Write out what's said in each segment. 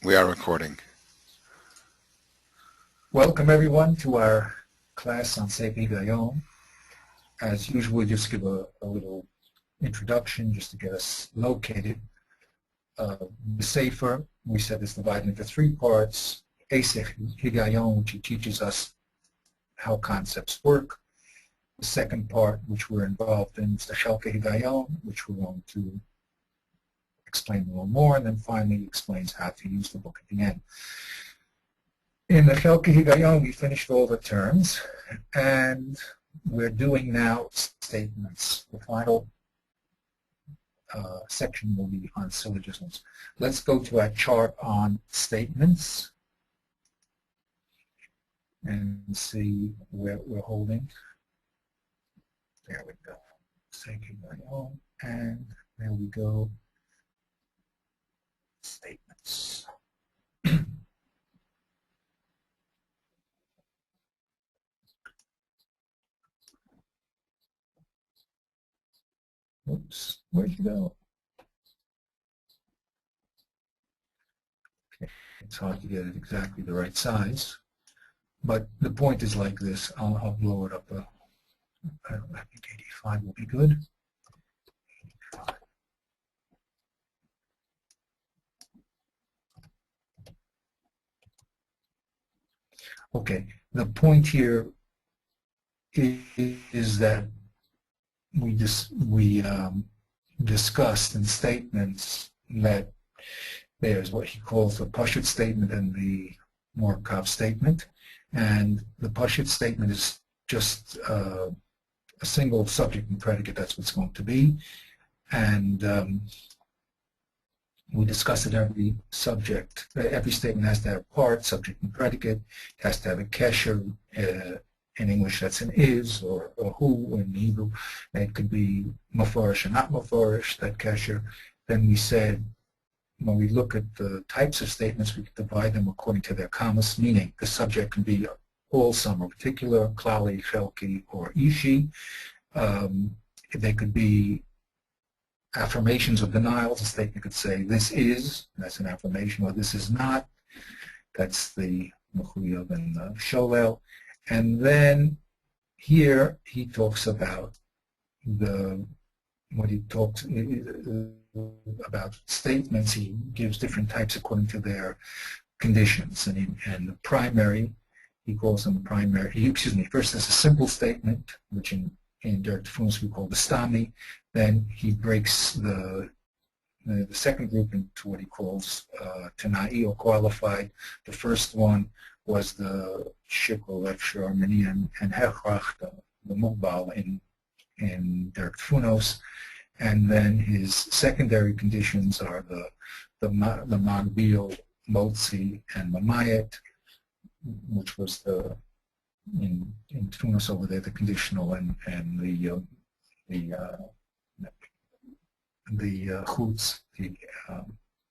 We are recording. Welcome everyone to our class on Sefer Higayom. As usual, just give a little introduction just to get us located. The Sefer, we said, is divided into three parts. Higayom, which teaches us how concepts work. The second part, which we're involved in, is the Chelke Higayom, which we're going to explain a little more, and then finally explains how to use the book at the end. In the Chelke Higayom, we finished all the terms, and we're doing now statements. The final section will be on syllogisms. Let's go to our chart on statements and see where we're holding. There we go. And there we go. Statements. Oops, where'd you go? Okay. It's hard to get it exactly the right size, but the point is like this. I'll blow it up. I think 85 will be good. Okay, the point here is that we discussed in statements that there's what he calls the Pashut statement and the Morkav statement. And the Pashut statement is just a single subject and predicate. That's what it's going to be. And we discussed that every subject, every statement has to have part, subject and predicate. It has to have a kesher. In English, that's an is or who. In Hebrew, it could be mafarish or not mafarish, that kesher. Then we said, when we look at the types of statements, we can divide them according to their commas, meaning the subject can be all, some, or particular, klali, chelki, or ishi. They could be affirmations or denials. A statement could say, this is, that's an affirmation, or this is not. That's the mechuyav and the sholel. And then here he talks about when he talks about statements, he gives different types according to their conditions. And the primary, he calls them primary. First there's a simple statement, which in Derek Tfunos we call the stami. Then he breaks the second group into what he calls tanai, or qualified. The first one was the shikol, lecture, arminian, and hechrach, the mugbal in Derek Tfunos. And then his secondary conditions are the magbil, motzi, and mamayet, which was in Tfunos over there, the conditional and the chutz, the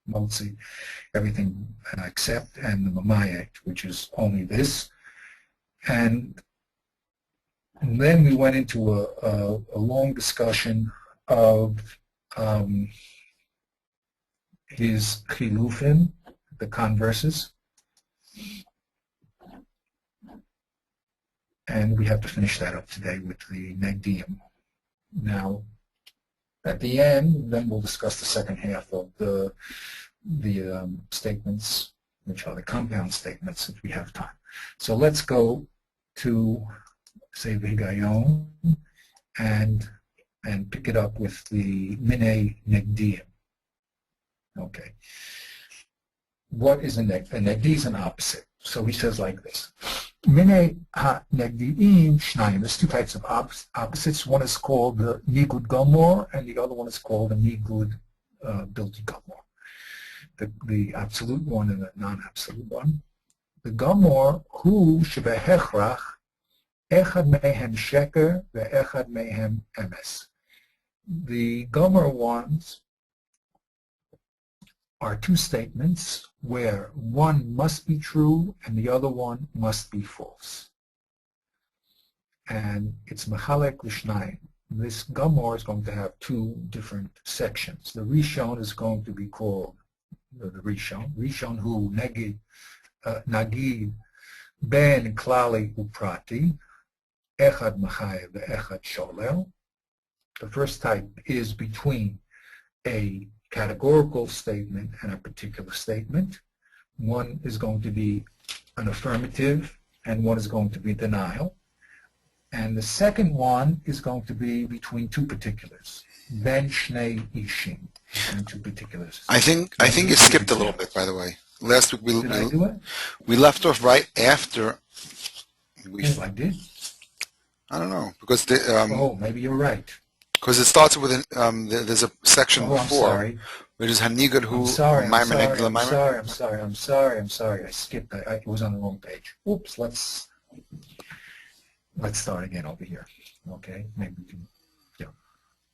motzi, everything except, and the mamayet, which is only this. And then we went into a long discussion of his chilufim, the converses. And we have to finish that up today with the negdiim. Now, at the end, then we'll discuss the second half of the statements, which are the compound statements, if we have time. So let's go to Sefer Higayom and pick it up with the Minei Negdiim. Okay. What is a negdi? A negdi is an opposite. So he says like this. Minei ha-negdiim shnayim. There's two types of opposites. One is called the nigud gamor, and the other one is called the nigud bilti gamor. The absolute one and the non-absolute one. The gamor, hu shebehechrach, echad mehem sheker, ve'echad mehem emes. The gamor ones are two statements where one must be true and the other one must be false. And it's mechalek l'shnayim. This gamor is going to have two different sections. The rishon is going to be called the Rishon hu nagid ben klali uprati, echad machayev ve'echad sholel. The first type is between a categorical statement and a particular statement. One is going to be an affirmative and one is going to be denial. And the second one is going to be between two particulars. Ben shnei ishim, between two particulars. I think you skipped a little bit, by the way. Last week Did I do it? we left off right after Oh, I did. I don't know because Maybe you're right. because it starts with there's a section I'm before sorry. which is hanigad hu I'm sorry. I skipped. It was on the wrong page. Oops. Let's start again over here. Okay. Maybe we can. Yeah.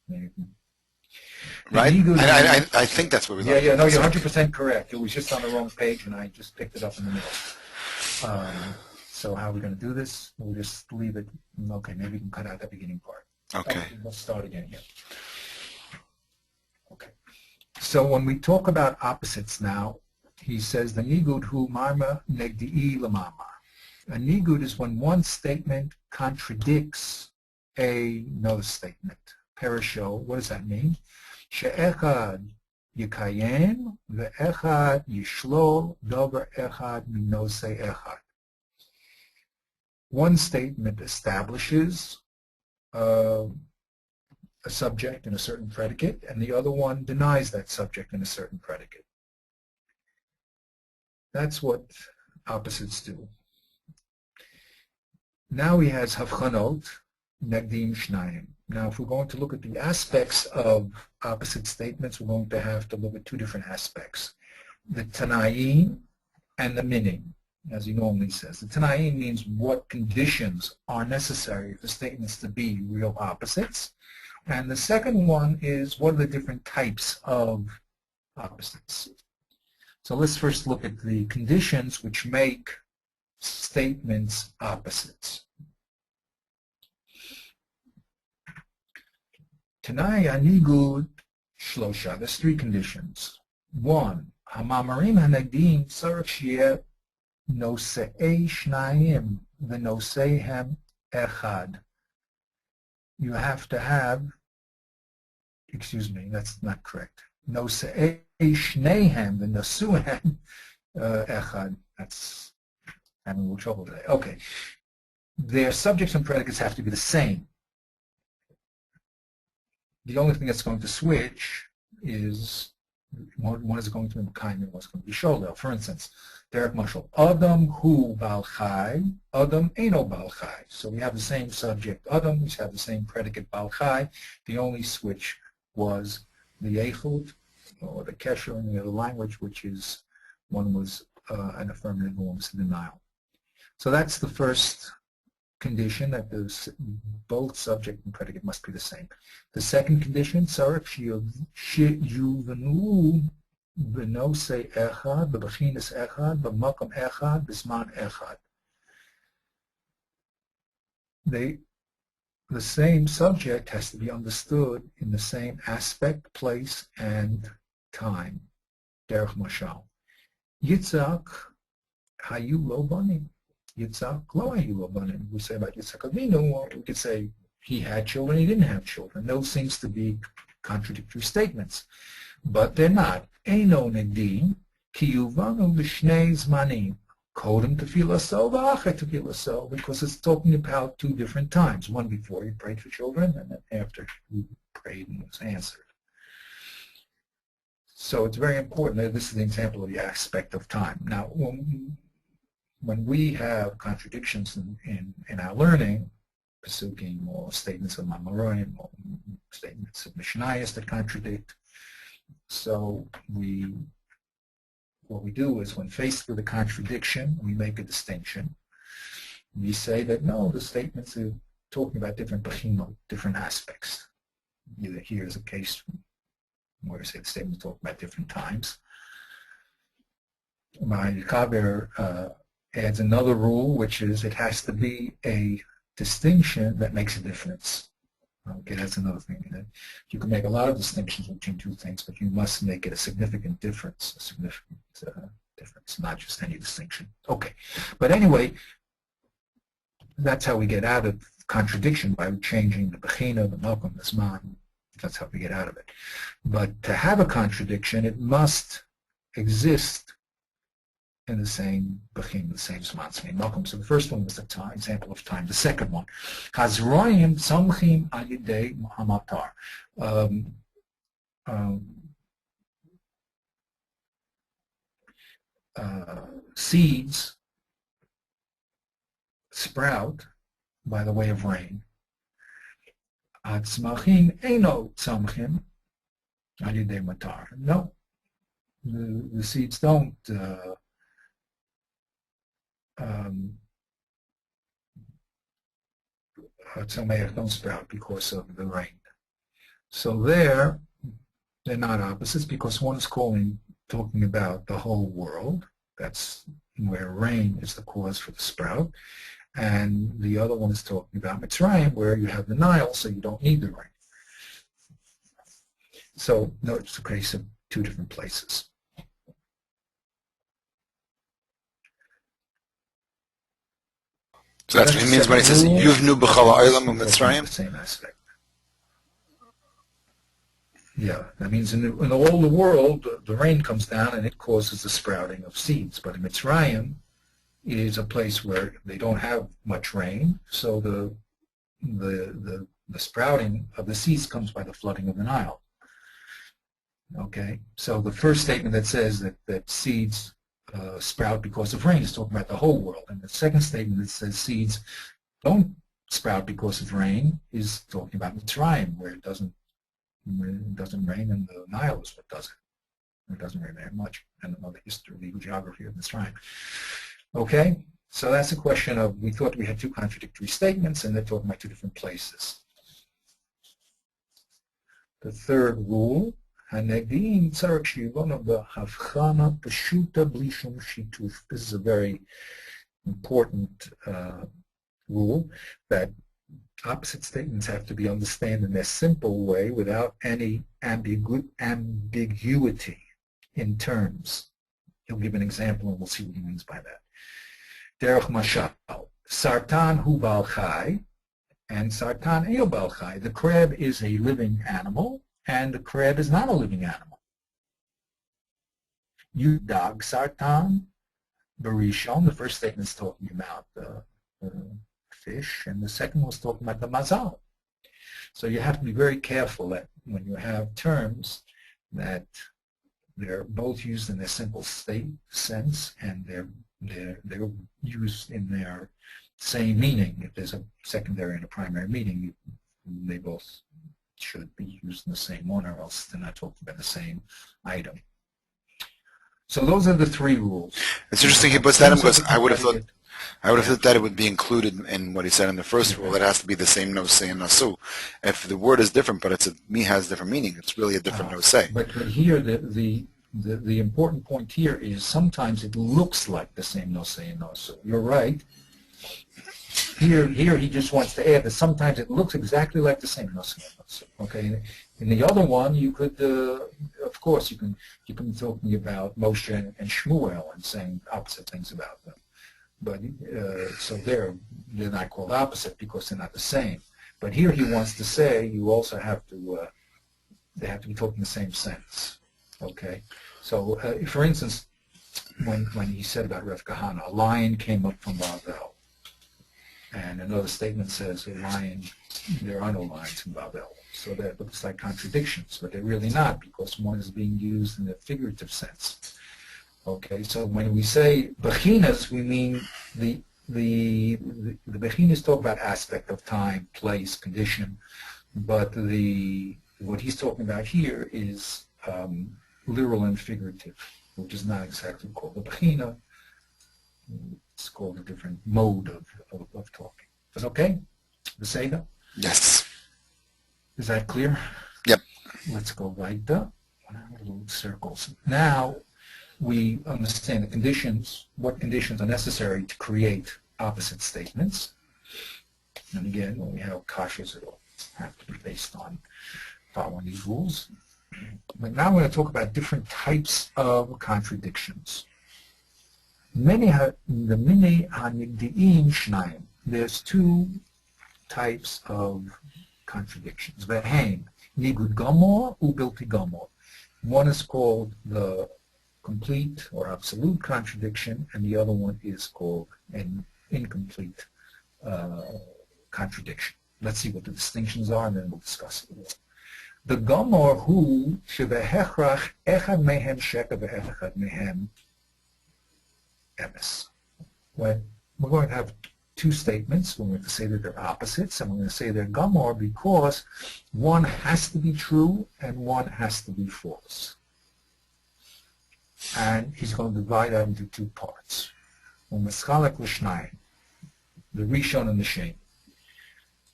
Maybe. Right. I think that's where we left. Yeah. No, you're 100% correct. It was just on the wrong page, and I just picked it up in the middle. So how are we going to do this? We'll just leave it. Okay. Maybe we can cut out that beginning part. Okay. Let's start again here. Okay. So when we talk about opposites now, he says the nigud hu marma negdi'i lamama. A nigud is when one statement contradicts another statement. Perisho, what does that mean? She'echad yikayem ve'echad yishlol dover echad minosei echad. One statement establishes a subject and a certain predicate, and the other one denies that subject and a certain predicate. That's what opposites do. Now he has havchanot, negdim shnayim. Now if we're going to look at the aspects of opposite statements, we're going to have to look at two different aspects. The tanayim and the minim, as he normally says. The tanayim means what conditions are necessary for statements to be real opposites. And the second one is what are the different types of opposites. So let's first look at the conditions which make statements opposites. Tanai anigud shlosha. There's three conditions. One, hamamarim hanagdim tzarich sheyeh nosei shnayim v'noseihem echad. You have to have, excuse me, that's not correct. Nosei shneihem v'nosuhem echad. That's having a little trouble today. Okay. Their subjects and predicates have to be the same. The only thing that's going to switch is one is going to be kind and one's going to be shoulder. For instance, Derek Marshall, Adam hu bal chai, Adam eino bal chai. So we have the same subject Adam, we have the same predicate bal chai. The only switch was the echud or the kesher in the other language, which is one was an affirmative and one was a denial. So that's the first condition, that both subject and predicate must be the same. The second condition, tzarich sheyuvanu b'nosei echad, b'bechinas echad, b'makom echad, b'zman echad. The same subject has to be understood in the same aspect, place, and time. Derech mashal. Yitzhak hayu lo banim. Yitzhak lo hayu lo banim. We say about Yitzhak Avinu, or we could say he had children, he didn't have children. Those seems to be contradictory statements, but they're not. Eino nedim ki yuvanu b'shnei zmanim. Kodem tefilaso v'achar tefilaso, because it's talking about two different times. One before he prayed for children, and then after he prayed and was answered. So it's very important. This is an example of the aspect of time. Now, when we have contradictions in our learning, Pesukim or statements of Mamorim or statements of Mishnayos that contradict, so what we do is when faced with a contradiction, we make a distinction. We say that no, the statements are talking about different bechinot, different aspects. Either here's a case where we say the statements talk about different times. My Kaber adds another rule, which is it has to be a distinction that makes a difference. Okay, that's another thing. You can make a lot of distinctions between two things, but you must make it a significant difference, difference, not just any distinction. Okay, but anyway, that's how we get out of contradiction, by changing the bechina, the malkum, the zman. That's how we get out of it. But to have a contradiction, it must exist in the same bechina, the same zman, same malkum. So the first one was the time, example of time. The second one, hazroim samchim ayidei hamatar. Seeds sprout by the way of rain. Atzmachim eino tzamchim ayidei matar. No, the seeds don't don't sprout because of the rain. So they're not opposites, because one is talking about the whole world. That's where rain is the cause for the sprout. And the other one is talking about Mitzrayim, where you have the Nile, so you don't need the rain. So no, it's a case of two different places. So that's what he means when he says, Yuvnu b'chala olam u'Mitzrayim? The same aspect. Yeah, that means in all the world, the rain comes down and it causes the sprouting of seeds. But in Mitzrayim, it is a place where they don't have much rain, so the sprouting of the seeds comes by the flooding of the Nile. Okay, so the first statement that says that seeds sprout because of rain is talking about the whole world, and the second statement that says seeds don't sprout because of rain is talking about Mitzrayim, where it doesn't rain, and the Nile is what does it. It doesn't rain very much. I don't know the history, legal geography of Mitzrayim. Okay, so that's a question of, we thought we had two contradictory statements, and they're talking about two different places. The third rule, this is a very important rule, that opposite statements have to be understood in a simple way without any ambiguity in terms. He'll give an example and we'll see what he means by that. Derech mashal, sartan hu bal chai, and sartan eo bal chai. The crab is a living animal, and the crab is not a living animal. Yudag sartan barishon. The first statement is talking about the fish, and the second was talking about the mazal. So you have to be very careful that when you have terms that they're both used in their simple state sense, and they're used in their same meaning. If there's a secondary and a primary meaning, they both should be used in the same one, or else they're not talking about the same item. So those are the three rules. It's interesting he puts that in, because I would have thought that it would be included in what he said in the first rule. It has to be the same nosei and nasu. If the word is different, but has different meaning, it's really a different nosei. But here, the important point here is sometimes it looks like the same nosei and nasu. You're right. Here he just wants to add that sometimes it looks exactly like the same nosei and nasu. Okay. In the other one, you could, of course, you can be talking about Moshe and Shmuel and saying opposite things about them. But so they're not called opposite because they're not the same. But here he wants to say you also have to, they have to be talking the same sense. Okay. So for instance, when he said about Rev Kahana, a lion came up from Babel. And another statement says a lion, there are no lions in Babel. So that looks like contradictions, but they're really not, because one is being used in a figurative sense. Okay, so when we say bechinas, we mean the bechinas talk about aspect of time, place, condition, but what he's talking about here is literal and figurative, which is not exactly called a bechina. It's called a different mode of talking. Is that okay? The Seder? Yes. Is that clear? Yep. Let's go weiter. Little circles. Now we understand the conditions, what conditions are necessary to create opposite statements. And again, when we have kashas, have to be based on following these rules. But now we're going to talk about different types of contradictions. There's two types of contradictions. Nigud gomor ubilti gomor. One is called the complete or absolute contradiction, and the other one is called an incomplete contradiction. Let's see what the distinctions are, and then we'll discuss it. The gomor hu shebehechrach echad mehem sheker ve'echad mehem emes. When we're going to have two statements, we're going to say that they're opposites, and we're going to say they're gomor because one has to be true and one has to be false. And he's going to divide that into two parts. The Rishon and the Sheni.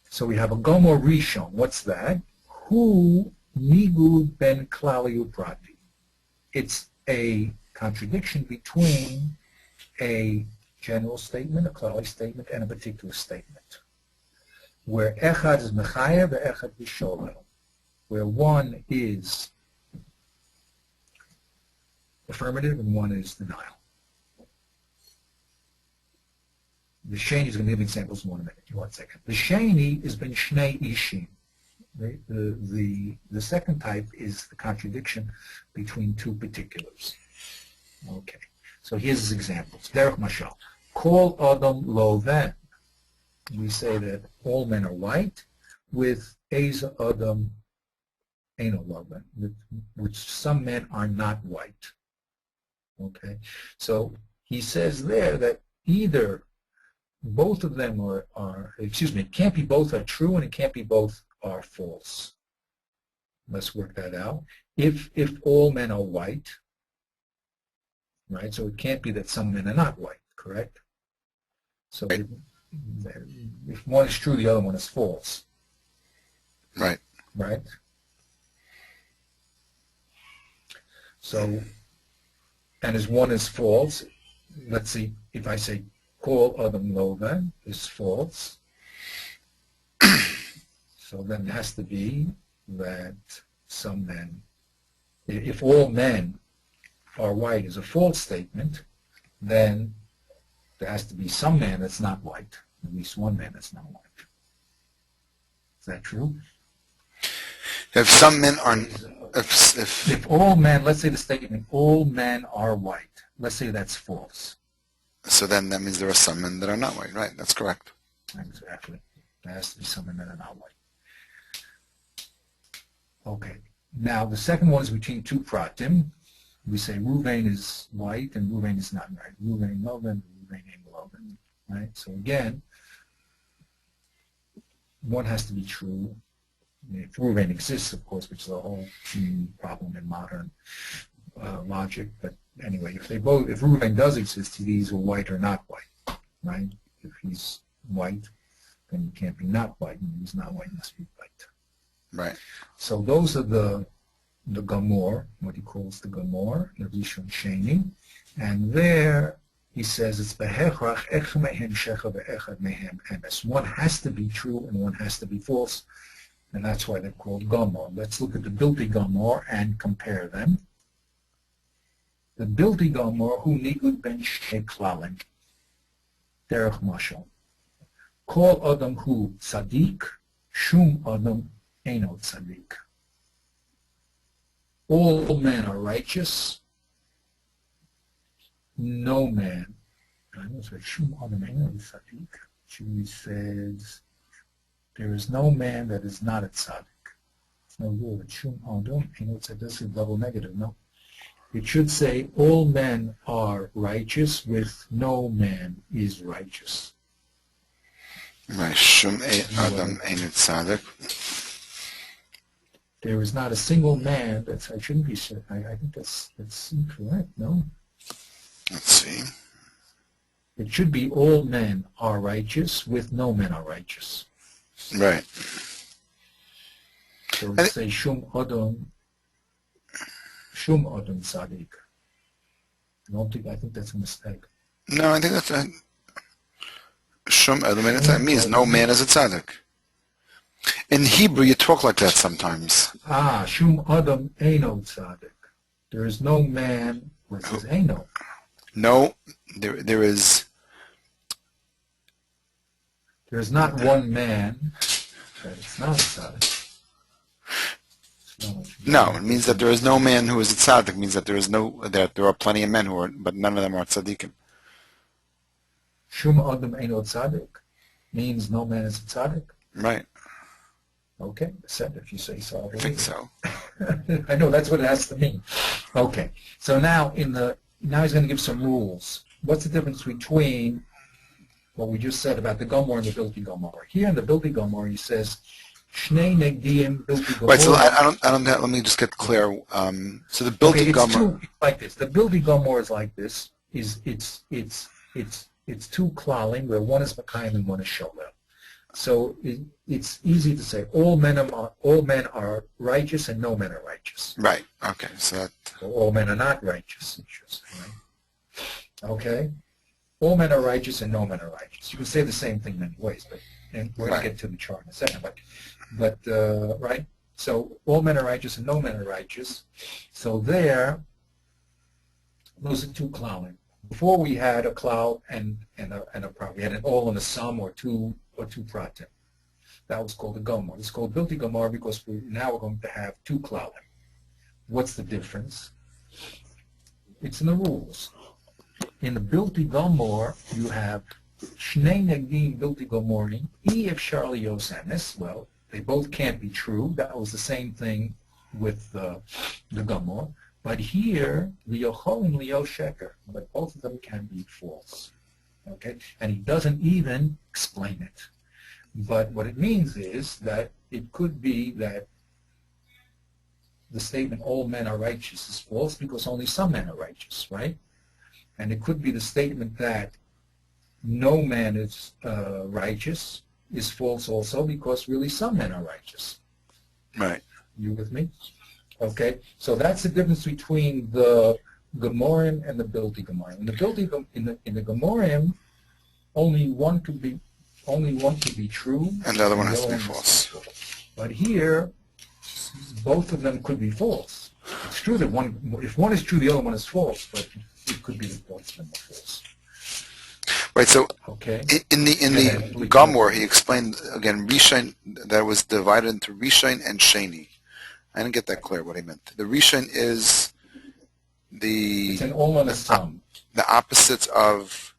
So we have a gomor Rishon. What's that? Hu nigud ben klali uprati. It's a contradiction between a general statement, a klali statement, and a particular statement, where echad is mechayev and echad is sholel, where one is affirmative and one is denial. The Sheni is going to give examples in 1 minute. 1 second. The Sheni is ben shnei ishim. The second type is the contradiction between two particulars. Okay. So here's his examples. Derech mashal. Kol adam loven. We say that all men are white, with Eza adam eno loven, which some men are not white. Okay. So he says there that either both of them it can't be both are true and it can't be both are false. Let's work that out. If all men are white, right, so it can't be that some men are not white, correct? So if one is true, the other one is false. Right. Right? So, and as one is false, let's see, if I say Kol Adam Loven is false, so then it has to be that some men, if all men are white is a false statement, then there has to be some man that's not white, at least one man that's not white. Is that true? If some men are, if all men, let's say the statement, all men are white, let's say that's false. So then that means there are some men that are not white, right? That's correct. Exactly. There has to be some men that are not white. Okay. Now the second one is between two pratim. We say Ruvain is white and Ruvain is not right. Ruvain Loven, Ruvain ain't Loven. Right? So again, one has to be true. If Ruvain exists, of course, which is a whole problem in modern logic, but anyway, if Ruvain does exist, he's white or not white, right? If he's white, then he can't be not white, and he's not white, he must be white. Right. So those are the gomor, what he calls the gomor, the Rishon Sheni, and there he says it's behechrach ech mehem shecha ve'echad mehem emes. One has to be true and one has to be false, and that's why they're called gomor. Let's look at the bilti gomor and compare them. The bilti gomor hu nigud ben shnei klalim. Derech mashal. Kol adam hu tzadik, shum adam eno tzadik. All men are righteous. No man. Shum adam eno tzadik. She says there is no man that is not a tzaddik. It's no good. Shum adam eno tzadik. This is double negative, no? It should say all men are righteous with no man is righteous. Right. Shum adam eno tzadik. There is not a single man I shouldn't be said. I think that's incorrect, no? Let's see. It should be all men are righteous with no men are righteous. Right. So it say Shum Adam Tzaddik. I think that's a mistake. No, I think that's a Shum Adam eno tzadik means no man is a tzaddik. In Hebrew, you talk like that sometimes. Shum Adam Eino Tzaddik. There is no man where it says Eino. No, there is. There is not one man that it's not a tzaddik. No, it means that there is no man who is a tzaddik. It means that there are plenty of men who are, but none of them are tzaddikim. Shum Adam Eino Tzaddik means no man is a tzaddik. Right. Okay, said if you say so. I think so. I know that's what it has to mean. Okay, so now now he's going to give some rules. What's the difference between what we just said about the Gomor and the Bilti Gomor? Here in the Bilti Gomor, he says, Shnei Negdiim Bilti Gomor. Right. So I don't. Let me just get clear. So the Bilti Gomor. It's like this. The Bilti Gomor is like this. It's two klalim where one is Makayim and one is Sholem. So it's easy to say all men are righteous and no men are righteous. Right. Okay. So all men are not righteous. Right? Okay. All men are righteous and no men are righteous. You can say the same thing many ways, but and we're going to get to the chart in a second. But right. So all men are righteous and no men are righteous. So those are two klalim. Before we had a klal and a prat. We had an all and a sum or two pratim. That was called a gomor. It's called bilti gomor because now we're going to have two klalim. What's the difference? It's in the rules. In the bilti gomor, you have shnei negdim bilti gomorim efshar liyos emes. Well, they both can't be true. That was the same thing with the gomor. But here, liyocholim liyos sheker. But both of them can be false. Okay, and he doesn't even explain it. But what it means is that it could be that the statement all men are righteous is false because only some men are righteous, right? And it could be the statement that no man is righteous is false also because really some men are righteous. right. You with me? Okay, so that's the difference between the Gemorim and the Bilti Gemorim. In the Gemorim, only one could be true, And the other one has to be false. But here, both of them could be false. It's true that if one is true, the other one is false, but it could be that both of them are false. Right. So Okay. in the Gomor, he explained again Rishon that was divided into Rishon and Sheni. I didn't get that clear what he meant. The Rishon is It's an all and a sum. the opposites of.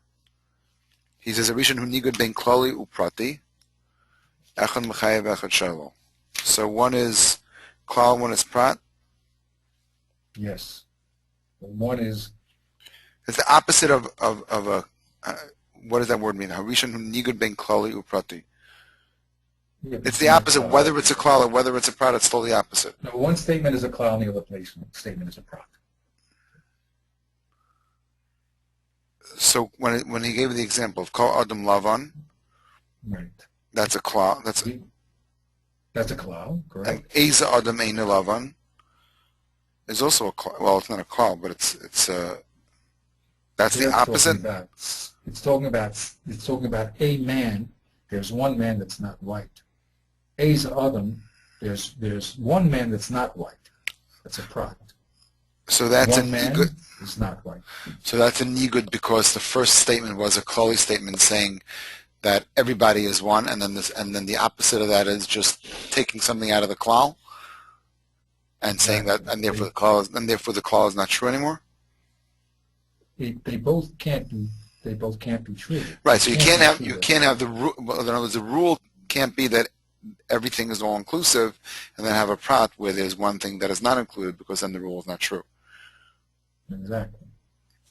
He says a Rishon hu nigud ben klali uprati, echad mechayev echad shelo. So one is klal, one is prat. Yes. One is It's the opposite of a. What does that word mean? Harishon hu nigud ben klali uprati. It's the opposite. Whether it's a klal or whether it's a prat, it's totally opposite. No, one statement is a klal, and the other statement is a prat. So when he gave the example of kol adam lavan, Right. that's a klal. That's a klal, correct? And eza adam einu lavan is also a klal. Well, it's not a klal, but it's that's the opposite. It's talking about a man. There's one man that's not white. Eza adam. There's one man that's not white. That's a prat. So that's one a man nigud. is not white. So that's a nigud because the first statement was a klali statement saying that everybody is one, and then the opposite of that is just taking something out of the klal and saying that, and therefore the klal is not true anymore. They both can't be true. Right. So you can't have the rule. Well, in other words, the rule can't be that everything is all inclusive, and then have a prat where there's one thing that is not included because then the rule is not true. Exactly.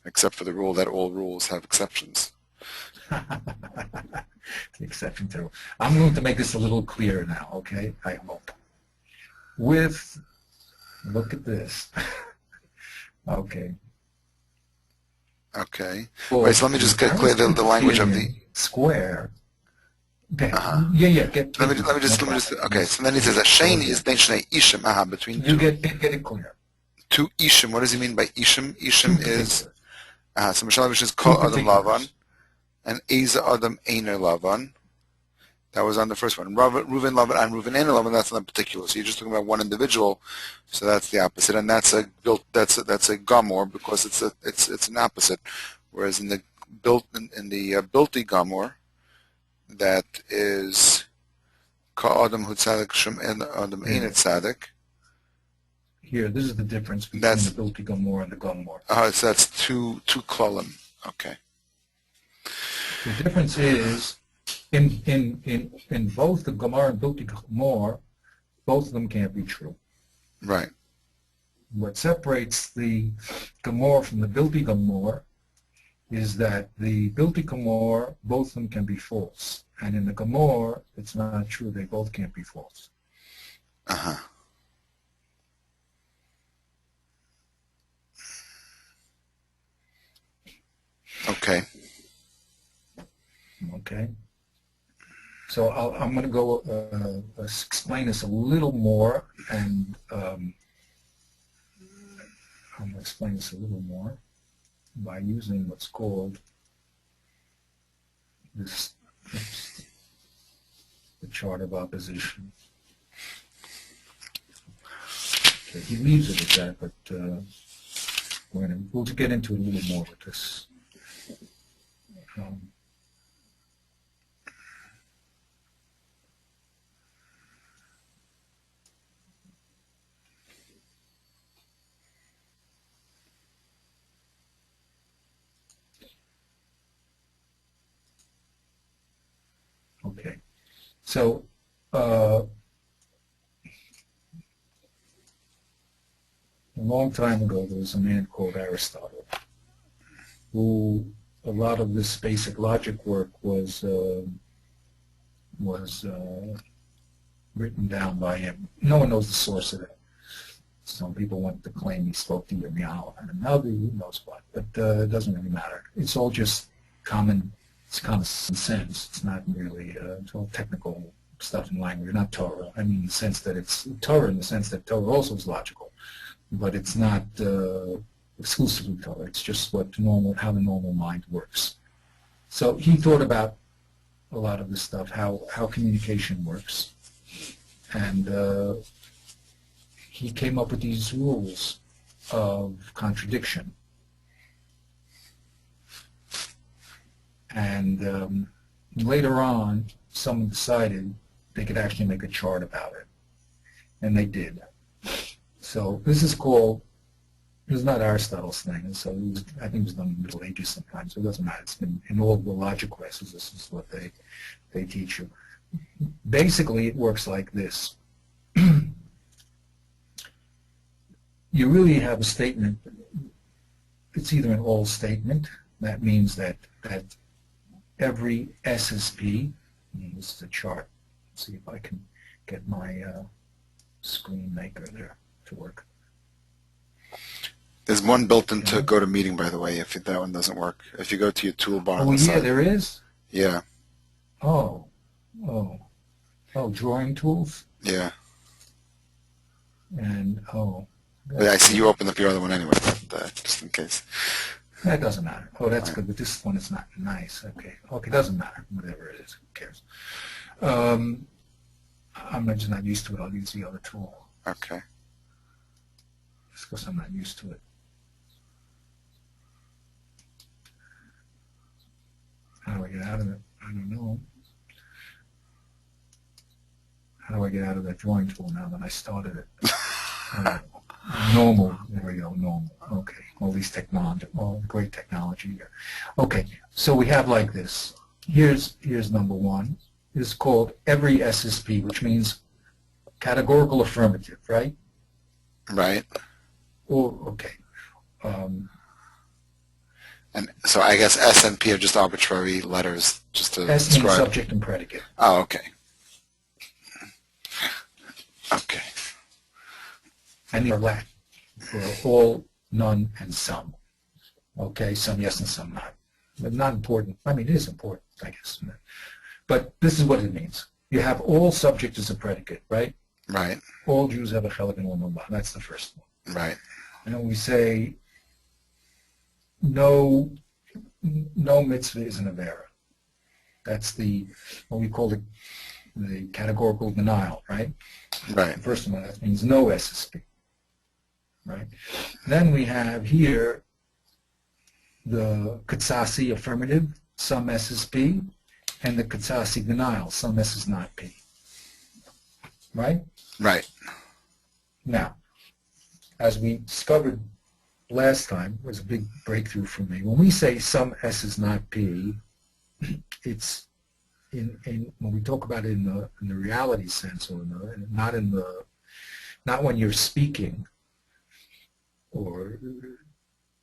Except for the rule that all rules have exceptions. The exception to. I'm going to make this a little clearer now, okay? I hope. Look at this. Okay. Okay. Right, so let me just get clear the language of the square. Okay. Uh-huh. Yeah. Let me just. Okay. So then he says Sheni is ben shnei ishim. Between you two. Get it clear. Two ishim. What does he mean by ishim? Ishim is so Mishal is kol adam lavan, and eza adam einer lavan, That was on the first one. Reuven Lavan and Reuven Ein Lavan. That's not particular. So you're just talking about one individual. So that's the opposite, and that's a gomor because it's an opposite. Whereas in the bilti gomor, that is ka'adam hu tzadik shem adam ein tzadik. Here, this is the difference between the bilti gomor and the gomor. So that's two klolim. Okay. The difference is in both the gomor and bilti gomor, both of them can't be true. Right. What separates the gomor from the bilti gomor is that the bilti gomor, both of them can be false. And in the gomor, it's not true. They both can't be false. Uh-huh. Okay. Okay. So I'm going to go explain this a little more, and I'm going to explain this a little more by using what's called this, the chart of opposition. Okay, he leaves it at that, but we'll get into it a little more with this. Okay, so a long time ago there was a man called Aristotle, who a lot of this basic logic work was written down by him. No one knows the source of it. Some people want to claim he spoke to Yirmiyahu and another, who knows what, but it doesn't really matter. It's all just common sense. It's not really, it's all technical stuff in language, not Torah. I mean, in the sense that it's Torah, in the sense that Torah also is logical, but it's not exclusively Torah. It's just how the normal mind works. So he thought about a lot of this stuff, how communication works, and he came up with these rules of contradiction. And later on, someone decided they could actually make a chart about it, and they did. So this is called, it was not Aristotle's thing, so I think it was done in the Middle Ages sometimes, so it doesn't matter. It's been in all the logic classes, this is what they teach you. Basically, it works like this. You really have a statement. It's either an all statement. That means that every SSP, this is a chart. Let's see if I can get my screen maker there to work. There's one built into GoToMeeting, by the way, if that one doesn't work. If you go to your toolbar on the side. Oh, yeah, there is? Yeah. Oh, drawing tools? Yeah. And, I see you opened up your other one anyway, but, just in case. That doesn't matter. Oh, that's good, but this one is not nice. Okay, doesn't matter. Whatever it is, who cares? I'm just not used to it. I'll use the other tool. Okay. Just because I'm not used to it. How do I get out of it? I don't know. How do I get out of that drawing tool now that I started it? Normal. There we go. Normal. Okay. All these technology. All great technology here. Okay. So we have like this. Here's number one. This is called every SSP, which means categorical affirmative, right? Right. Or okay. And so I guess S and P are just arbitrary letters, just to S describe. means subject and predicate. Oh, okay. Okay. And they're Latin for all, none, and some. Okay, some yes and some not. But not important. I mean, it is important, I guess. But this is what it means. You have all subject as a predicate, right? Right. All Jews have a chelik and all no. That's the first one. Right. And then we say no mitzvah is an avera. That's what we call the categorical denial, right? Right. The first one, that means no SSP, right? Then we have here the Katsasi affirmative, some SSP, and the Katsasi denial, some S is not P, right? Right. Now, as we discovered last time, it was a big breakthrough for me. When we say some S is not P, it's when we talk about it in the reality sense, or not when you're speaking, and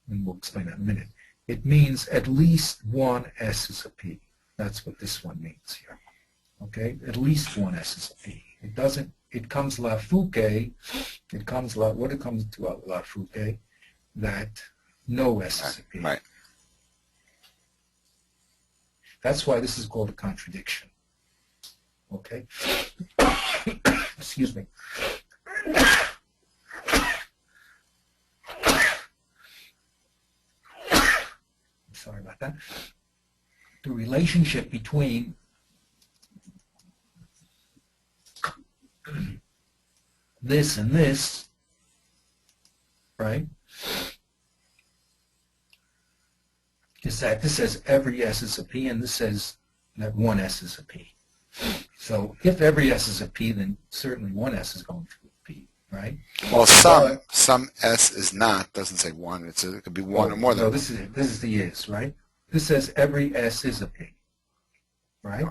we'll explain that in a minute. It means at least one S is a P. That's what this one means here. Okay, at least one S is a P. It doesn't. It comes la fouke. It comes what it comes to la fouke, that no S is a P. Right. That's why this is called a contradiction. Okay? Excuse me. Sorry about that. The relationship between this and this, right, is that this says every S is a P, and this says that one S is a P. So if every S is a P, then certainly one S is going to be a P, right? Well, some S is not. Doesn't say one. It could be one or more than. No, this is the is, right? This says every S is a P, right?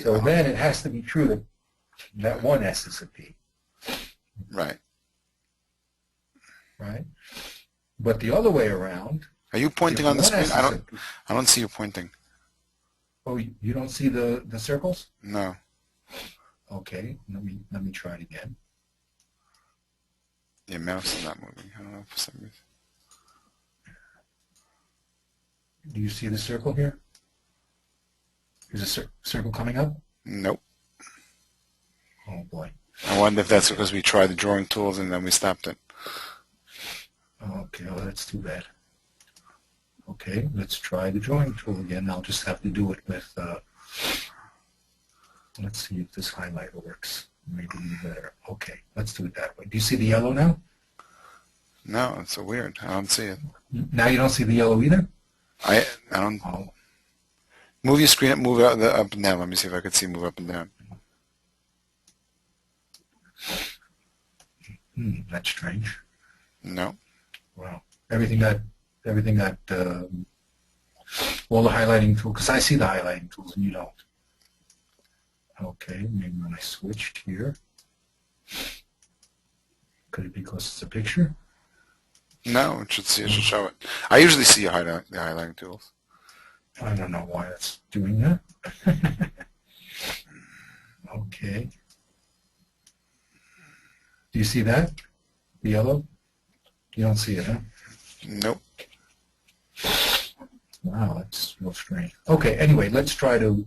So then it has to be true that one S is a P. Right. Right? But the other way around. Are you pointing on the screen? I don't see you pointing. Oh, you don't see the circles? No. Okay, let me try it again. Your mouse is not moving. I don't know for some reason. Do you see the circle here? Is a circle coming up? Nope. Oh boy. I wonder if that's because we tried the drawing tools and then we stopped it. Okay, well that's too bad. Okay, let's try the drawing tool again. I'll just have to do it with, let's see if this highlighter works. Maybe better. Okay, let's do it that way. Do you see the yellow now? No, it's so weird. I don't see it. Now you don't see the yellow either? I don't. Oh. Move your screen up, move up and down. Let me see if I can see move up and down. That's strange. No. Wow. Everything got all the highlighting tools, because I see the highlighting tools and you don't. Okay, maybe when I switched here. Could it be because it's a picture? No, it should show it. I usually see the highlighting tools. I don't know why it's doing that. Okay. Do you see that? The yellow? You don't see it, huh? Nope. Wow, that's real strange. Okay, anyway, let's try to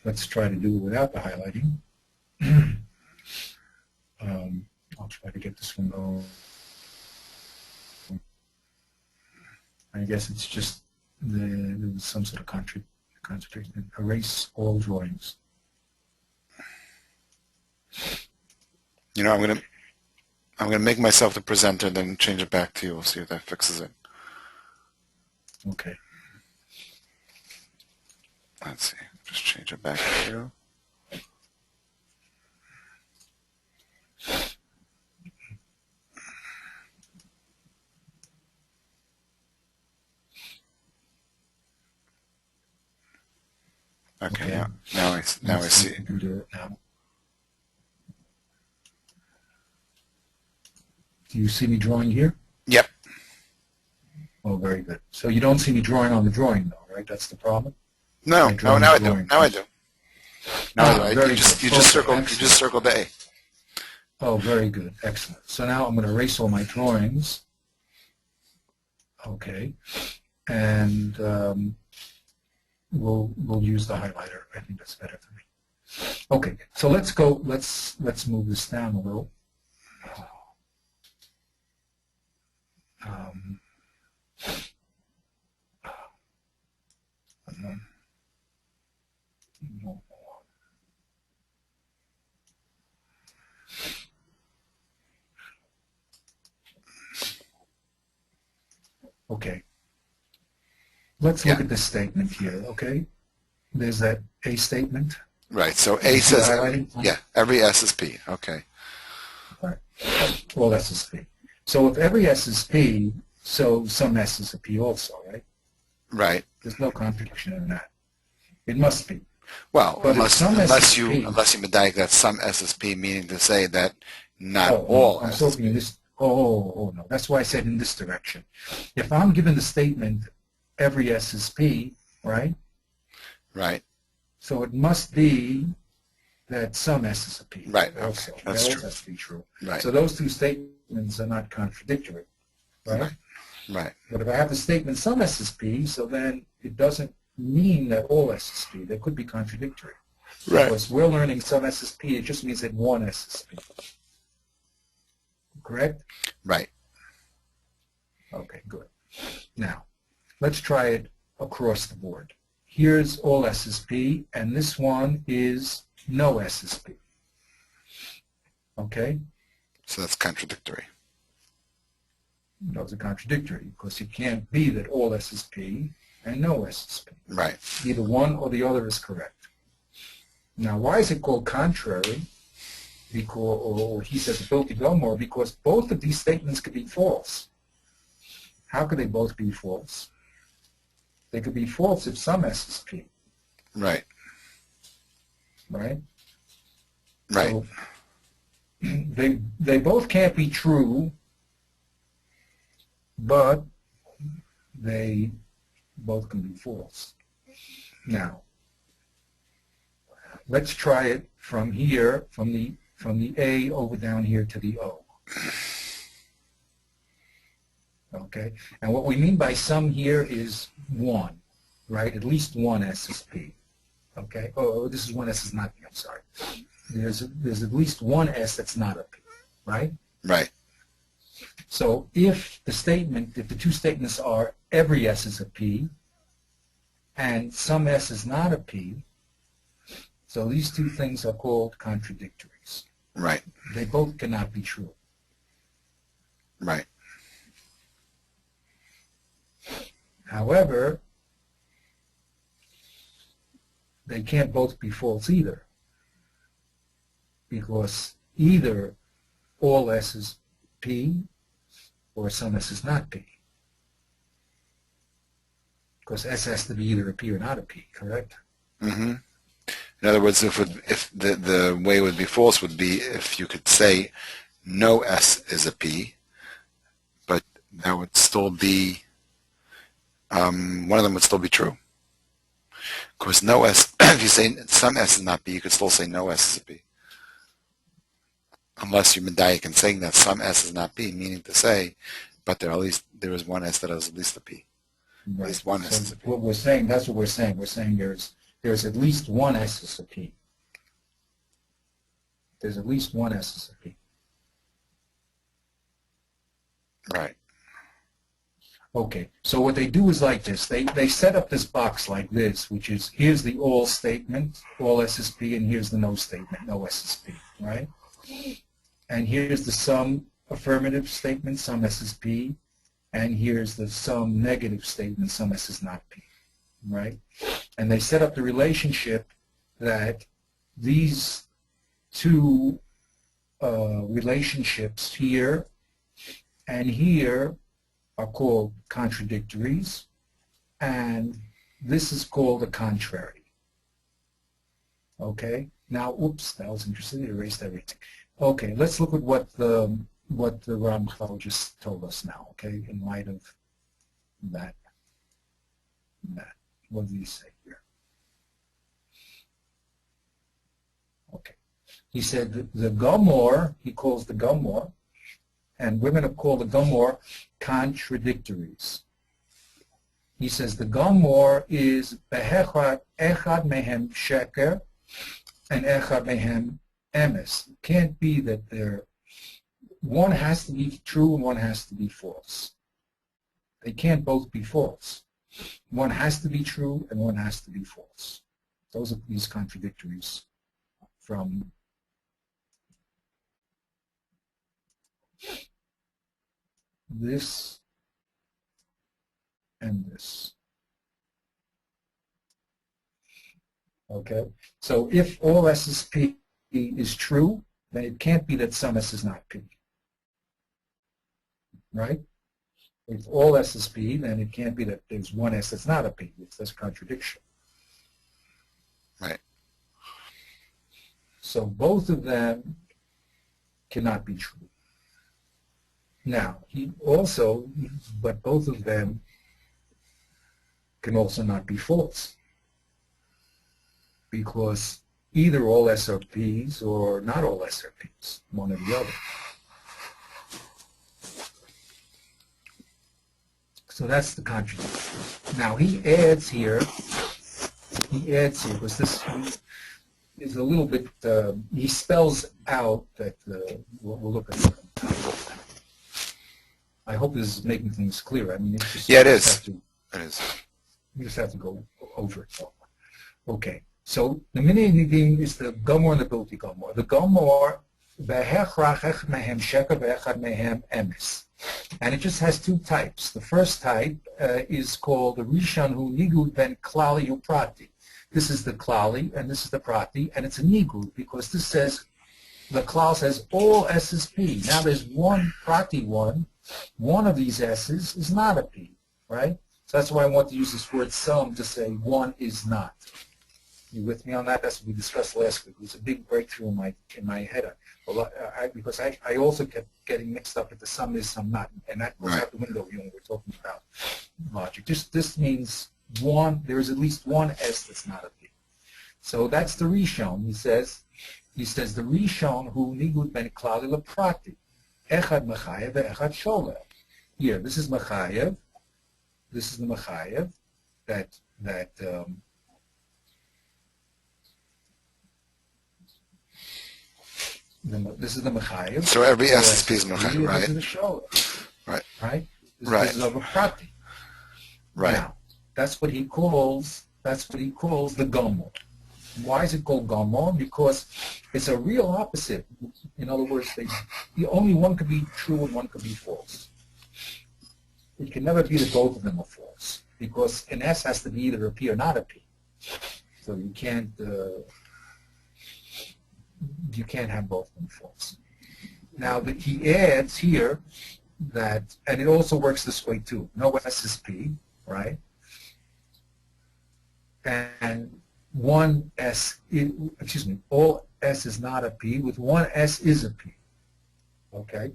do it without the highlighting. I'll try to get this one going. I guess it's just there was some sort of contradiction. Erase all drawings. You know, I'm gonna make myself the presenter, then change it back to you. We'll see if that fixes it. Okay. Let's see. Just change it back to you. Okay. Now I see it. Do it now. Do you see me drawing here? Yep. Oh, very good. So you don't see me drawing on the drawing, though, right? That's the problem. No, now I do. Now I do. You just circled the A. Oh, very good. Excellent. So now I'm going to erase all my drawings. Okay. And we'll use the highlighter. I think that's better for me. Okay. So let's move this down a little. Okay. Let's Yeah. look at this statement here, okay? There's that A statement. Right. So You A see the says, highlighting? yeah, every S is P. Okay. All right. All S is P. So if every S is P, so some S is a P also, right? Right. There's no contradiction in that. It must be. Well, But if some S is P, unless you medayik that some S is P, meaning to say that not oh, no, all I'm S is talking in P. this, oh, no. That's why I said in this direction. If I'm given the statement, every S is P, right? Right. So it must be that some S is a P Right. also. Okay. That's That true. also has to be true. Right. So those two statements are not contradictory, right? Right. Right. But if I have the statement some S is P, so then it doesn't mean that all S is P. They could be contradictory. Right. Because we're learning some S is P, it just means that one S is P. Correct? Right. Okay, good. Now, let's try it across the board. Here's all S is P, and this one is no S is P. Okay? So that's contradictory. Those are contradictory, because it can't be that all S is P and no S is P. Right. Either one or the other is correct. Now, why is it called contrary? Because, or he says ability Gilmore, because both of these statements could be false. How could they both be false? They could be false if some S is P, Right. right? Right. So they both can't be true, but they both can be false. Now, let's try it from here, from the A over down here to the O. Okay, and what we mean by some here is one, right? At least one S is P. Okay. Oh, this is one S is not P. I'm sorry. There's at least one S that's not a P, right? Right. So if the two statements are every S is a P and some S is not a P, so these two things are called contradictories. Right. They both cannot be true. Right. However, they can't both be false either, because either all S is P or some S is not P. Because S has to be either a P or not a P, correct? Mm-hmm. In other words, if the way it would be false would be if you could say no S is a P, but that would still be one of them would still be true. Of course, no S. If you say some S is not P, you could still say no S is a P, unless you're medayik and saying that some S is not P, meaning to say, but there is one S that is at least a P. Right. At least one S so is a P. what we're saying, that's what we're saying. We're saying there's at least one S is a P. There's at least one S is a P. Right. Okay, so what they do is like this. They set up this box like this, which is, here's the all statement, all S is P, and here's the no statement, no S is P, right? And here's the some affirmative statement, some S is P, and here's the some negative statement, some S is not P, right? And they set up the relationship that these two relationships here and here are called contradictories, and this is called a contrary. Okay? Now, oops, that was interesting. It erased everything. Okay, let's look at what the Ramchal just told us now, okay, in light of that. What did he say here? Okay. He said the Gomor, he calls the Gomor, and women have called the Gomor contradictories. He says the Gomor is behechad echad mehem sheker and echad mehem emes. It can't be that one has to be true and one has to be false. They can't both be false. One has to be true and one has to be false. Those are these contradictories from this and this. Okay, so if all S is P is true, then it can't be that some S is not P. Right? If all S is P, then it can't be that there's one S that's not a P. That's contradiction. Right. So both of them cannot be true. Now, but both of them can also not be false, because either all S are P's or not all S are P's, one or the other. So that's the contradiction. Now he adds here, because this is a little bit, he spells out that, we'll look at it. I hope this is making things clear. I mean, it's just, yeah, it is. It is. You just have to go over it. Okay. So the minyan is the gomor and the bilti gomor. The gomor, and it just has two types. The first type is called the rishon hu nigud ben klali uprati. This is the klali and this is the prati, and it's a nigud because this says, the klal says all S is P. Now there's one prati one of these S's is not a P, right? So that's why I want to use this word some to say one is not. You with me on that? That's what we discussed last week. It was a big breakthrough in my head. Because I also kept getting mixed up with the some is, some not. And that goes out the window when we're talking about logic. This means there is at least one S that's not a P. So that's the rishon. He says the rishon hu nigud ben klali leprati. Echad mechayev ve'echad sholeh. Here, this is mechayev. This is the mechayev that this is the mechayev. So every S is P is mechayev, right? This is the sholeh. Right. Right? This is of a prati. Right. Now, that's what he calls the gomor. Why is it called gomor? Because it's a real opposite. In other words, only one could be true and one could be false. It can never be that both of them are false, because an S has to be either a P or not a P. So you can't have both of them false. Now he adds here that, and it also works this way too. No S is P, right? And one S, all S is not a P, with one S is a P. Okay?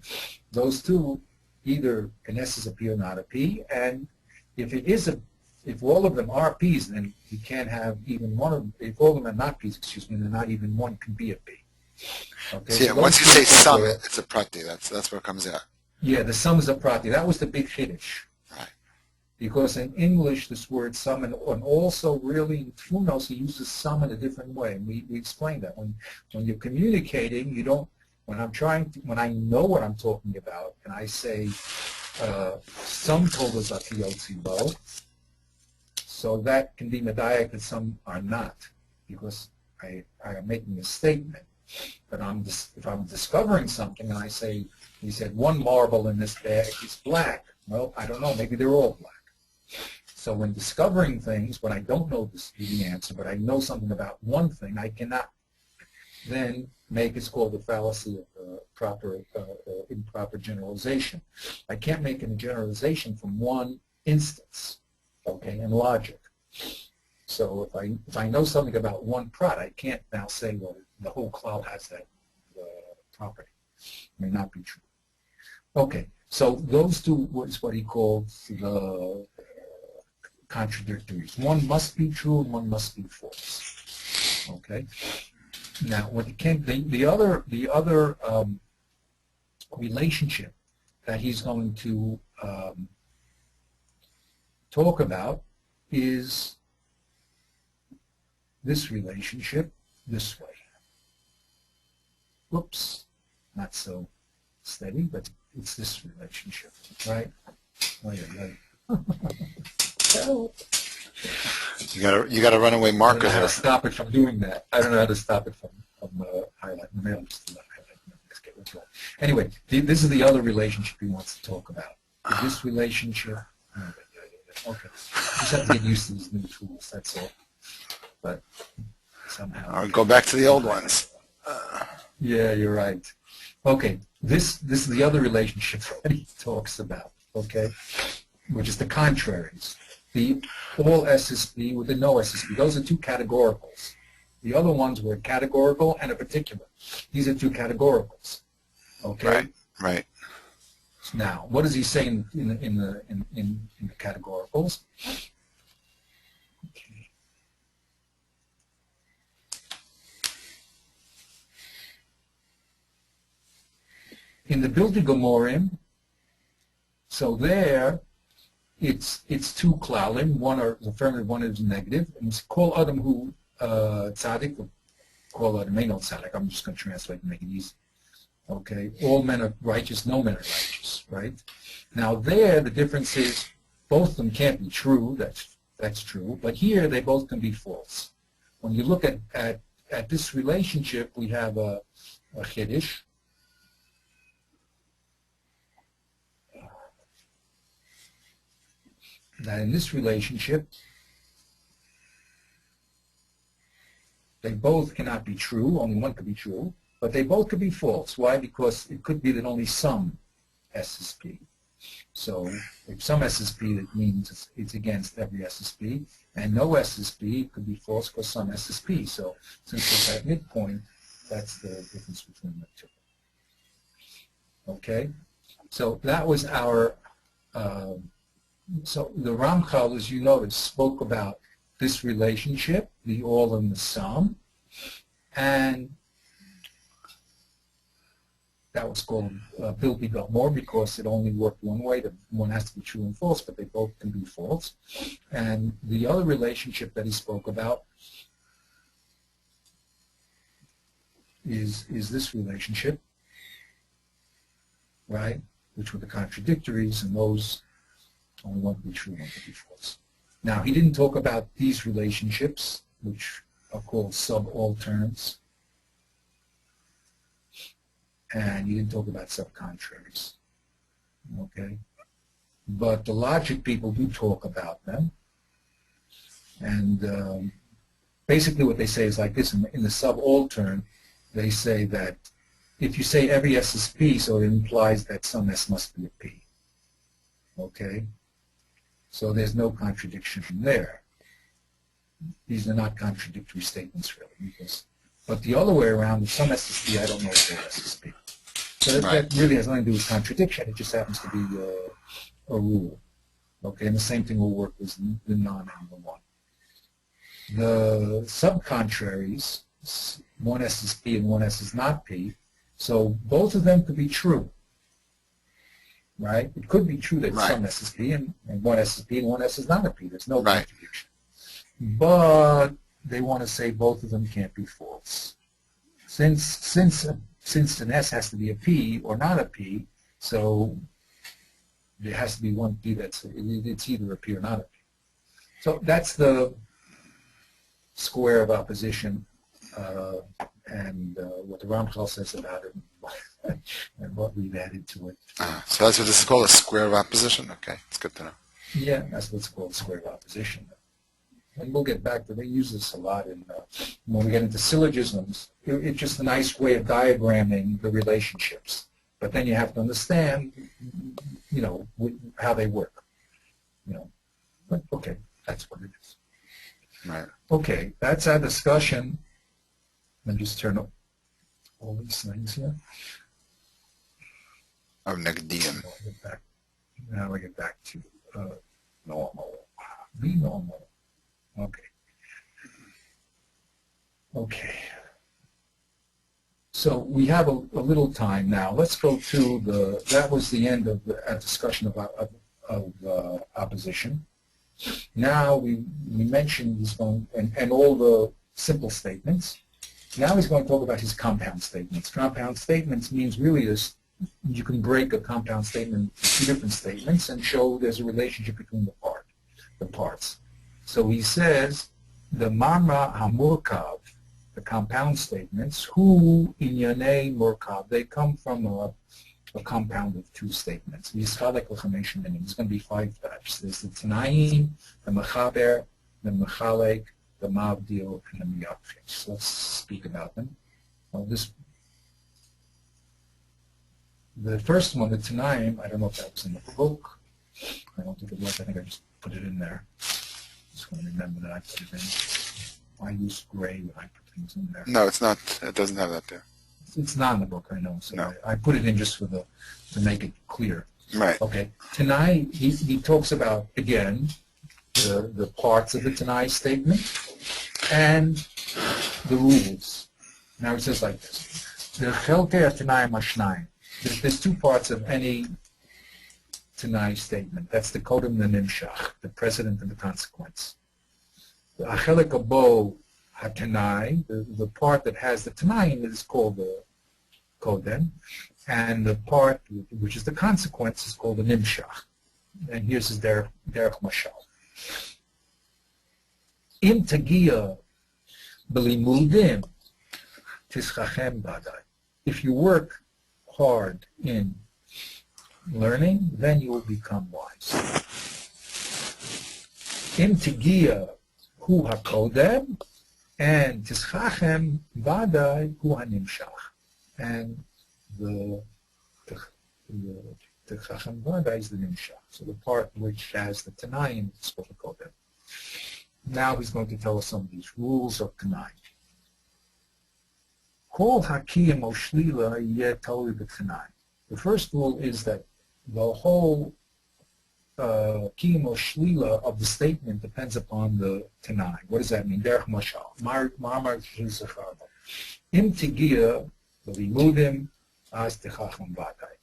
Those two, either an S is a P or not a P, and if all of them are P's, then you can't have even one of them. If all of them are not P's, then not even one can be a P. Okay? So once you say sum, it's a prati. That's where it comes out. Yeah, the sum is a prati. That was the big chiddush. Right. Because in English, this word sum, and also really in Tfunos, he uses sum in a different way. And we explained that. When you're communicating, you don't, when I know what I'm talking about, and I say, some told us atiyotzibo, so that can be medayek that some are not, because I am making a statement. But if I'm discovering something and I say, he said, one marble in this bag is black. Well, I don't know, maybe they're all black. So when discovering things, when I don't know the answer, but I know something about one thing, I cannot then make, it's called the fallacy of improper generalization. I can't make a generalization from one instance, okay, in logic. So if I know something about one prat, I can't now say, well, the whole cloud has that property. It may not be true. Okay, so those two is what he calls the contradictories. One must be true and one must be false. Okay. Now, when it came, the other relationship that he's going to talk about is this relationship this way. Whoops, not so steady, but it's this relationship, right? Oh, yeah, right. You got a runaway I don't marker know how to there. stop it from doing that. I don't know how to stop it from highlighting. Maybe I'm just not highlighting. Let's get what's wrong. Anyway, this is the other relationship he wants to talk about. This relationship. Okay, just have to get used to these new tools. That's all. But somehow. Or go back to the old ones. Yeah, you're right. Okay, this is the other relationship that he talks about. Okay, which is the contraries. The all SSP with the no SSP. Those are two categoricals. The other ones were categorical and a particular. These are two categoricals. Okay. Right. Right. Now, what does he say in the categoricals? Okay. In the Bildi Gomorim, so there, it's two klalim. One is affirmative, one is negative. And it's call adam hu tzaddik, call adam ain't no tzaddik. I'm just going to translate and make it easy. Okay, all men are righteous, no men are righteous, right? Now there, the difference is both of them can't be true. That's true. But here, they both can be false. When you look at this relationship, we have a chiddush. That in this relationship, they both cannot be true. Only one could be true. But they both could be false. Why? Because it could be that only some SSP. So if some SSP, that means it's against every SSP. And no SSP could be false for some SSP. So since it's at midpoint, that's the difference between the two. Okay? So that was our... so the Ramchal, as you notice, spoke about this relationship, the all and the sum. And that was called Bilbi Gomor because it only worked one way. One has to be true and false, but they both can be false. And the other relationship that he spoke about is this relationship, right? Which were the contradictories, and those only one could be true, one could be false. Now, he didn't talk about these relationships, which are called subalterns. And he didn't talk about subcontraries, okay? But the logic people do talk about them. And basically what they say is like this. In the subaltern, they say that if you say every S is P, so it implies that some S must be a P, okay? So there's no contradiction from there. These are not contradictory statements, really. But the other way around, if some SSP, I don't know if they're SSP. So that really has nothing to do with contradiction. It just happens to be a rule. Okay, and the same thing will work with the non and the one. The subcontraries, one S is P and one S is not P, so both of them could be true. Right? It could be true that some S is P and one S is P and one S is not a P. There's no contradiction. But they want to say both of them can't be false. Since an S has to be a P or not a P, so there has to be one P it's either a P or not a P. So that's the square of opposition and what the Ramchal says about it and what we've added to it. So that's what this is called, a square of opposition? Okay, it's good to know. Yeah, that's what's called square of opposition. And we'll get back to, they use this a lot when we get into syllogisms. It's just a nice way of diagramming the relationships. But then you have to understand, how they work. But okay, that's what it is. Right. Okay, that's our discussion. Let me just turn up all these things here. Of Negadian. Now we get back to normal. Be normal. Okay. Okay. So we have a little time now. Let's go to that was the end of the discussion of opposition. Now we mentioned he's going, and all the simple statements. Now he's going to talk about his compound statements. Compound statements means really you can break a compound statement into two different statements and show there's a relationship between the parts. So he says, the Marma HaMurkav, the compound statements, who Inyanei Murkav, they come from a compound of two statements. There's going to be 5 types. There's the Tanaim, the Mechaber, the Mechalek, the Mavdil, and the Miyakfin. So let's speak about them. The first one, the Tanaim, I don't know if that was in the book. I don't think it was. I think I just put it in there. Just want to remember that I put it in. I use gray when I put things in there. No, it's not. It doesn't have that there. It's not in the book, I know. So No. I put it in just to make it clear. Right. Okay. Tanai, he talks about, again, the parts of the Tanai statement and the rules. Now he says like this. The Chelkei Tanai Mashnayim. There's 2 parts of any Tanai statement. That's the Kodem and the Nimshach, the precedent and the consequence. The Achelek Abo HaTanai, the part that has the Tanai is called the Kodem, and the part which is the consequence is called the Nimshach. And here's his Derech Mashal. Im Tagia B'limudim Tischachem Badai. If you work hard in learning, then you will become wise. Im Tagia Hu HaKodem, and Tischachem Badai Hu HaNimshach. And the Tischachem Badai is the Nimshach. So the part which has the Tanaim is called the Kodem. Now he's going to tell us some of these rules of Tanaim. Kol Hakiyim O Shlila Yeh Toli B'Tanaim. The first rule is that the whole Kiyim O Shlila of the statement depends upon the Tanai. What does that mean? Derech Mashal. Ma'amar Zecharba. Im Tigia B'limudim Az Tichacham Badai.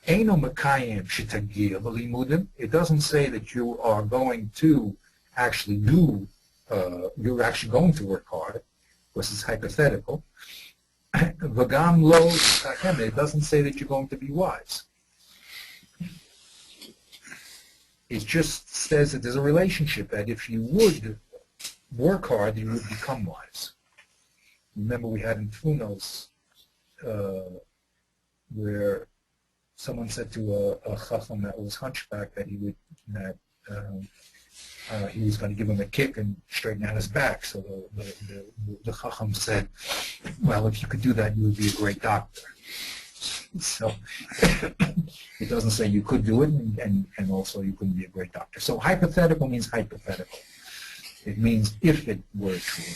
Eino Mekayim Shetagia B'limudim. It doesn't say that you are going to actually you're actually going to work hard, because it's hypothetical. V'gam Lo Tichachem. It doesn't say that you're going to be wise. It just says that there's a relationship, that if you would work hard, you would become wise. Remember we had in Tfunos where someone said to a chacham that was hunchback that he was going to give him a kick and straighten out his back. So the chacham said, well, if you could do that, you would be a great doctor. So it doesn't say you could do it, and also you couldn't be a great doctor. So hypothetical means hypothetical. It means if it were true.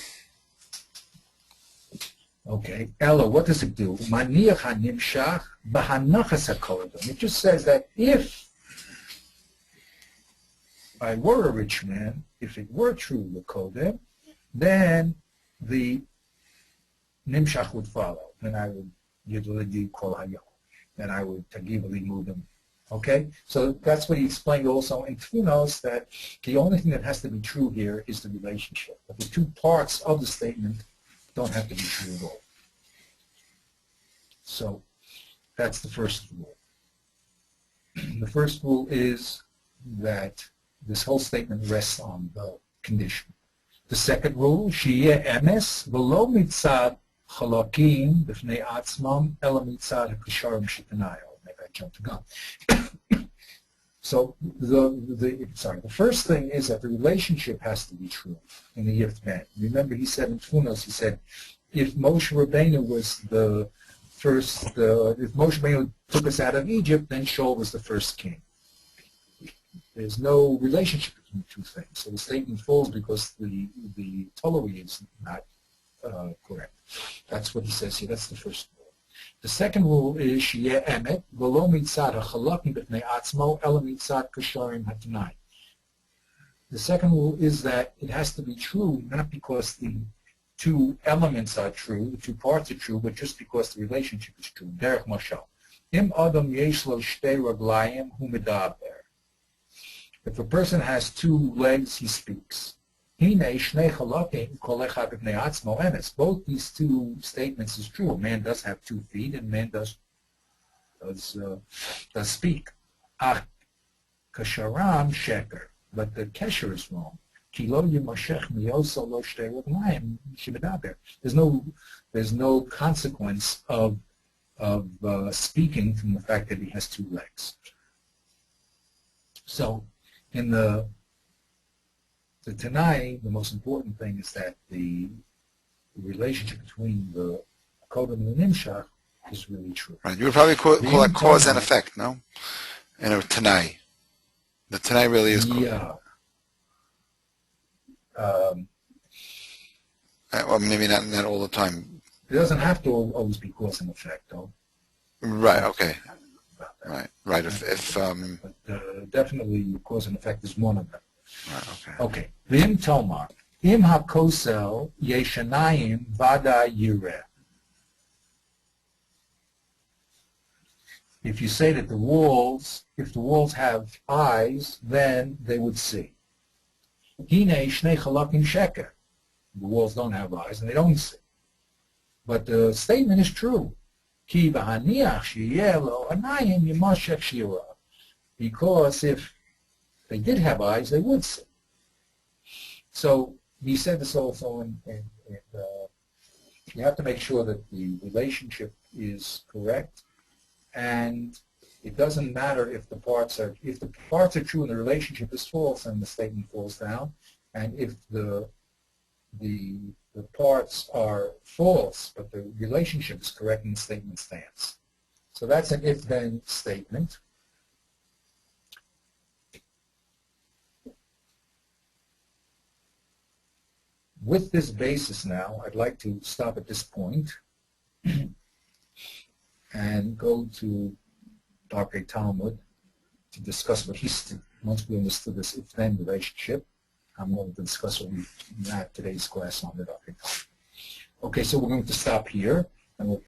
Okay, Ella, what does it do? Maniach hanimshach b'hanachas hakodem. It just says that if I were a rich man, if it were true the kodem, then the nimshach would follow. Then I would yidlidi kol hayom. Then I would tagibali mudim. Okay, so that's what he explained also in Tfunos, that the only thing that has to be true here is the relationship. But the 2 parts of the statement don't have to be true at all. So that's the first rule. The first rule is that this whole statement rests on the condition. The second rule, sheyeh emes v'lo mitzad chalakim b'fnei atzmam ela mitzad hakasharim shetanayo. Maybe I jumped the gun. So the first thing is that the relationship has to be true in the Yift Ben. Remember, he said in Tfunos, he said, if Moshe Rabbeinu was the first, if Moshe Rabbeinu took us out of Egypt, then Shaul was the first king. There's no relationship between the 2 things. So the statement falls because the Toloi is not correct. That's what he says here. That's the first rule. The second rule is sheyeh emet v'lo mitzad hachalakim b'fnei atzmo ela mitzad kasharim hatanai. The second rule is that it has to be true, not because the 2 elements are true, the 2 parts are true, but just because the relationship is true. Derech mashal. Im adam yesh lo shtei raglayim hu medaber. If a person has 2 legs, he speaks. Both these 2 statements is true. A man does have 2 feet, and man does speak. Kasharam sheker, but the kesher is wrong. There's no consequence of speaking from the fact that he has two legs. So in the Tanai, the most important thing is that the relationship between the Kodam and the Nimshach is really true. Right. You would probably call that cause and effect, no? In a Tanai. The Tanai really is. Yeah. Well, maybe not all the time. It doesn't have to always be cause and effect, though. Right. Okay. Right. But definitely cause and effect is one of them. Right. Okay. Okay. V'im tomar im hakosel yeshanayim vada yireh. If you say that if the walls have eyes, then they would see. Hine shnei chalakim sheker. The walls don't have eyes and they don't see. But the statement is true. Ki v'haniach sheyeh lo anayim yimashech shira. Because if they did have eyes, they would see. So he said this also you have to make sure that the relationship is correct, and it doesn't matter if the parts are true and the relationship is false, and the statement falls down, and if the parts are false but the relationship is correct and the statement stands. So that's an if-then statement. With this basis now, I'd like to stop at this point and go to Dr. Talmud to discuss what he said. Once we understood this if-then relationship, I'm going to discuss what we had today's class on the Dr. Talmud. Okay, so we're going to stop here, and we'll